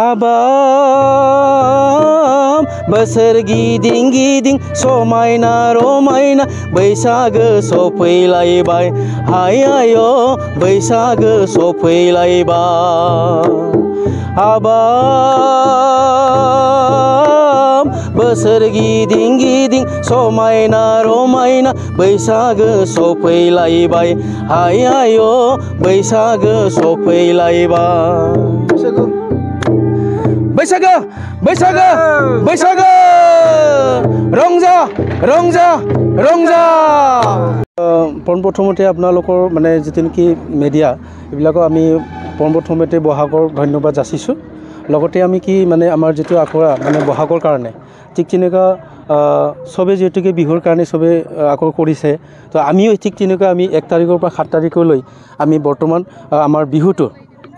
हाबाब बोसोर गिदिं गिदिं समायना रमायना बैसागो सफैलायबाय हाय आय' बैसागो सफैलायबाय हाबाब बोसोर गिदिं गिदिं समायना रमायना बैसागो सफैलायबाय हाय आय' बैसागो सफैलायबाय बैसागो बैसागो बैसागो रंजा रंजा रंजा পোনপ্ৰথমতে আপোনালোকৰ মানে যেটো নেকি মিডিয়া এইবিলাকক আমি পোনপ্ৰথমতে বহাগৰ ধন্যবাদ যাচিছোঁ লগতে আমি কি মানে আমাৰ যেটো আকৰা মানে বহাগৰ কাৰণে ঠিক তেনেকা সবে যেটোকে বিহুৰ কাৰণে সবে আকৰ কৰিছে তো আমিও ঠিক তেনেকা আমি 1 তাৰিখৰ পৰা 7 তাৰিখলৈ আমি বৰ্তমান আমাৰ বিহুটো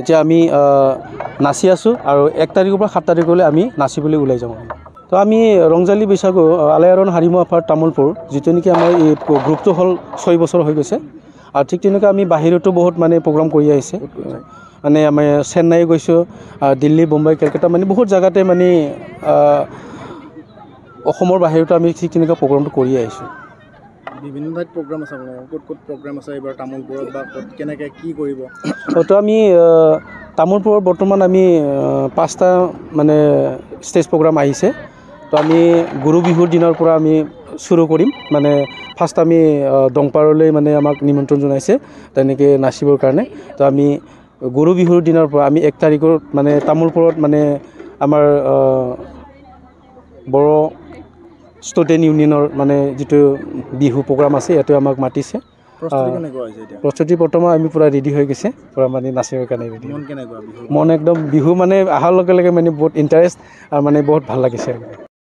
এতিয়া আমি নাচি আছো আৰু 1 তাৰিখৰ পৰা 7 তাৰিখলৈ আমি নাচিবলৈ ওলাই যাম তো আমি ৰংজালী বৈশাগু আলায়াৰন হাৰিমু আফাৰ তামুলপুৰ যেটো নেকি আমাৰ এই গ্ৰুপটো হল 6 বছৰ হৈ গৈছে আৰু ঠিক তেনেকা আমি বাহিৰতো বহুত মানে প্ৰগ্ৰাম কৰি আহিছে মানে আমি চেন্নাই গৈছো দিল্লী মুম্বাই কলকাতা মানে বহুত জায়গাতে মানে অসমৰ বাহিৰতো আমি ঠিক তেনেকা প্ৰগ্ৰামটো কৰি আহিছো বিভিন্ন ঠাইত প্ৰগ্ৰাম আছে ক'ত প্ৰগ্ৰাম আছে এবাৰ তামুলপুৰত বা ক'ত কেনেকৈ কি কৰিব তো আমি তামুলপুৰত বৰ্তমান আমি 5টা মানে ষ্টেজ প্ৰগ্ৰাম আহিছে তো আমি গুৰু বিহুৰ দিনৰ পৰা আমি শুৰু কৰিম মানে ফাৰ্স্ট আমি দংপাৰলৈ মানে আমাক নিমন্ত্ৰণ জনাইছে তেনেকৈ নাচিবৰ কাৰণে তো আমি গুৰু বিহুৰ দিনৰ পৰা আমি 1 তাৰিখৰ মানে তামুলপুৰত মানে আমাৰ বড় ষ্টুডেণ্ট ইউনিয়নৰ মানে যেটো বিহু প্ৰগ্ৰাম আছে ইয়াতে আমাক মাতিছে প্ৰস্তুতি বৰ্তমান আমি পুৰা ৰেডি হৈ গৈছে পুৰা মানে নাচিবৰ কাৰণে ৰেডি মন একদম বিহু মানে আহাৰ লগে লগে মানে বহুত ইণ্টাৰেষ্ট আৰু মানে বহুত ভাল লাগিছে